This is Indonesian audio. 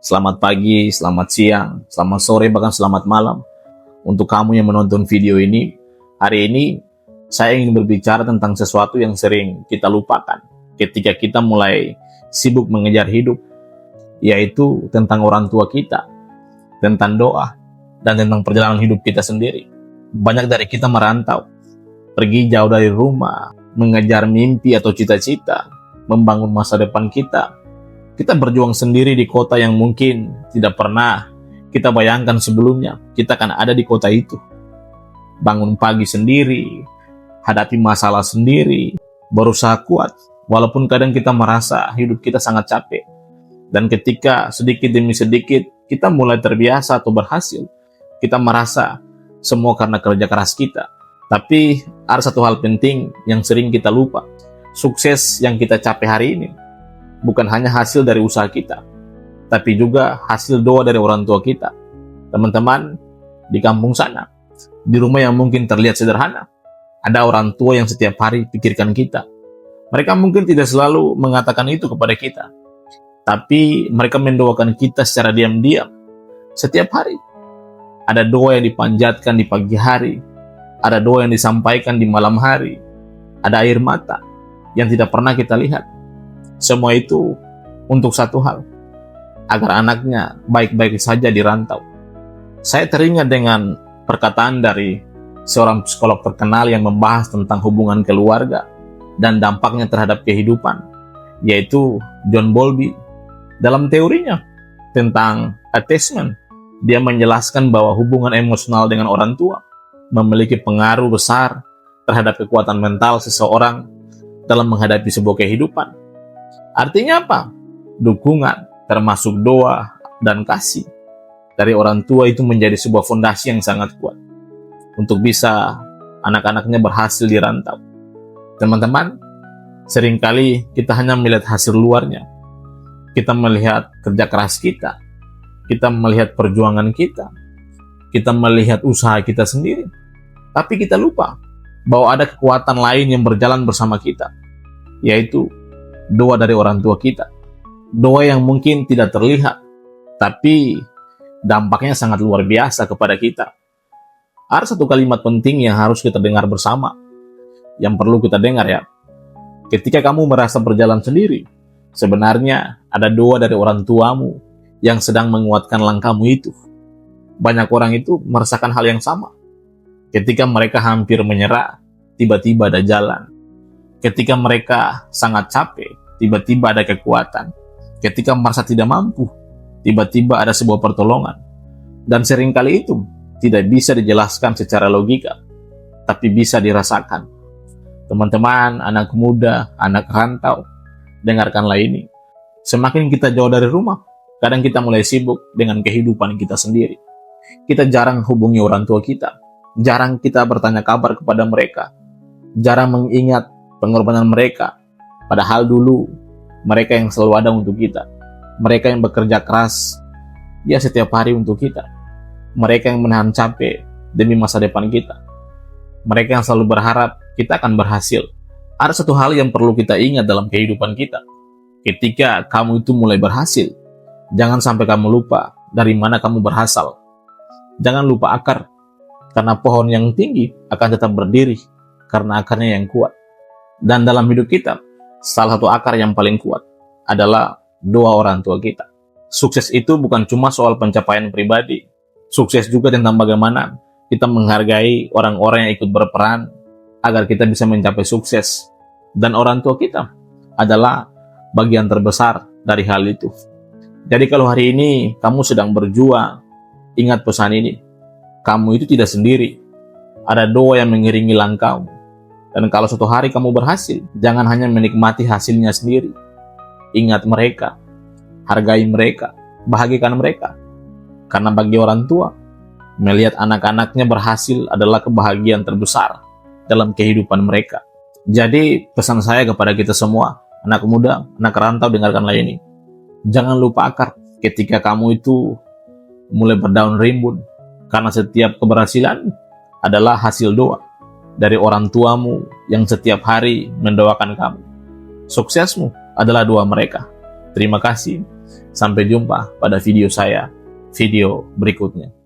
Selamat pagi, selamat siang, selamat sore, bahkan selamat malam. Untuk kamu yang menonton video ini, hari ini saya ingin berbicara tentang sesuatu yang sering kita lupakan ketika kita mulai sibuk mengejar hidup, yaitu tentang orang tua kita, tentang doa, dan tentang perjalanan hidup kita sendiri. Banyak dari kita merantau, pergi jauh dari rumah, mengejar mimpi atau cita-cita, membangun masa depan kita. Kita berjuang sendiri di kota yang mungkin tidak pernah kita bayangkan sebelumnya kita akan ada di kota itu. Bangun pagi sendiri, hadapi masalah sendiri, berusaha kuat, walaupun kadang kita merasa hidup kita sangat capek. Dan ketika sedikit demi sedikit kita mulai terbiasa atau berhasil, kita merasa semua karena kerja keras kita. Tapi ada satu hal penting yang sering kita lupa. Sukses yang kita capai hari ini bukan hanya hasil dari usaha kita, tapi juga hasil doa dari orang tua kita. Teman-teman, di kampung sana, di rumah yang mungkin terlihat sederhana, ada orang tua yang setiap hari pikirkan kita. Mereka mungkin tidak selalu mengatakan itu kepada kita, tapi mereka mendoakan kita secara diam-diam setiap hari. Ada doa yang dipanjatkan di pagi hari, ada doa yang disampaikan di malam hari, ada air mata yang tidak pernah kita lihat. Semua itu untuk satu hal, agar anaknya baik-baik saja di rantau. Saya teringat dengan perkataan dari seorang psikolog terkenal yang membahas tentang hubungan keluarga dan dampaknya terhadap kehidupan, yaitu John Bowlby. Dalam teorinya tentang attachment, dia menjelaskan bahwa hubungan emosional dengan orang tua memiliki pengaruh besar terhadap kekuatan mental seseorang dalam menghadapi sebuah kehidupan. Artinya apa? Dukungan, termasuk doa dan kasih dari orang tua itu menjadi sebuah fondasi yang sangat kuat untuk bisa anak-anaknya berhasil di rantau. Teman-teman, seringkali kita hanya melihat hasil luarnya. Kita melihat kerja keras kita melihat perjuangan kita melihat usaha kita sendiri. Tapi kita lupa bahwa ada kekuatan lain yang berjalan bersama kita, yaitu doa dari orang tua kita. Doa yang mungkin tidak terlihat, tapi dampaknya sangat luar biasa kepada kita. Ada satu kalimat penting yang harus kita dengar bersama, yang perlu kita dengar ya. Ketika kamu merasa berjalan sendiri, sebenarnya ada doa dari orang tuamu yang sedang menguatkan langkahmu itu. Banyak orang itu merasakan hal yang sama. Ketika mereka hampir menyerah, tiba-tiba ada jalan. Ketika mereka sangat capek, tiba-tiba ada kekuatan. Ketika merasa tidak mampu, tiba-tiba ada sebuah pertolongan. Dan seringkali itu tidak bisa dijelaskan secara logika, tapi bisa dirasakan. Teman-teman, anak muda, anak rantau, dengarkanlah ini. Semakin kita jauh dari rumah, kadang kita mulai sibuk dengan kehidupan kita sendiri. Kita jarang hubungi orang tua kita, jarang kita bertanya kabar kepada mereka, jarang mengingat pengorbanan mereka. Padahal dulu mereka yang selalu ada untuk kita. Mereka yang bekerja keras setiap hari untuk kita. Mereka yang menahan capek demi masa depan kita. Mereka yang selalu berharap kita akan berhasil. Ada satu hal yang perlu kita ingat dalam kehidupan kita. Ketika kamu itu mulai berhasil, jangan sampai kamu lupa dari mana kamu berasal. Jangan lupa akar, karena pohon yang tinggi akan tetap berdiri karena akarnya yang kuat. Dan dalam hidup kita, salah satu akar yang paling kuat adalah doa orang tua kita. Sukses itu bukan cuma soal pencapaian pribadi. Sukses juga tentang bagaimana kita menghargai orang-orang yang ikut berperan agar kita bisa mencapai sukses. Dan orang tua kita adalah bagian terbesar dari hal itu. Jadi kalau hari ini kamu sedang berjuang, ingat pesan ini. Kamu itu tidak sendiri. Ada doa yang mengiringi langkahmu. Dan kalau suatu hari kamu berhasil, jangan hanya menikmati hasilnya sendiri. Ingat mereka, hargai mereka, bahagiakan mereka. Karena bagi orang tua, melihat anak-anaknya berhasil adalah kebahagiaan terbesar dalam kehidupan mereka. Jadi pesan saya kepada kita semua, anak muda, anak rantau, dengarkanlah ini. Jangan lupa akar ketika kamu itu mulai berdaun rimbun. Karena setiap keberhasilan adalah hasil doa dari orang tuamu yang setiap hari mendoakan kamu. Suksesmu adalah doa mereka. Terima kasih. Sampai jumpa pada video saya, video berikutnya.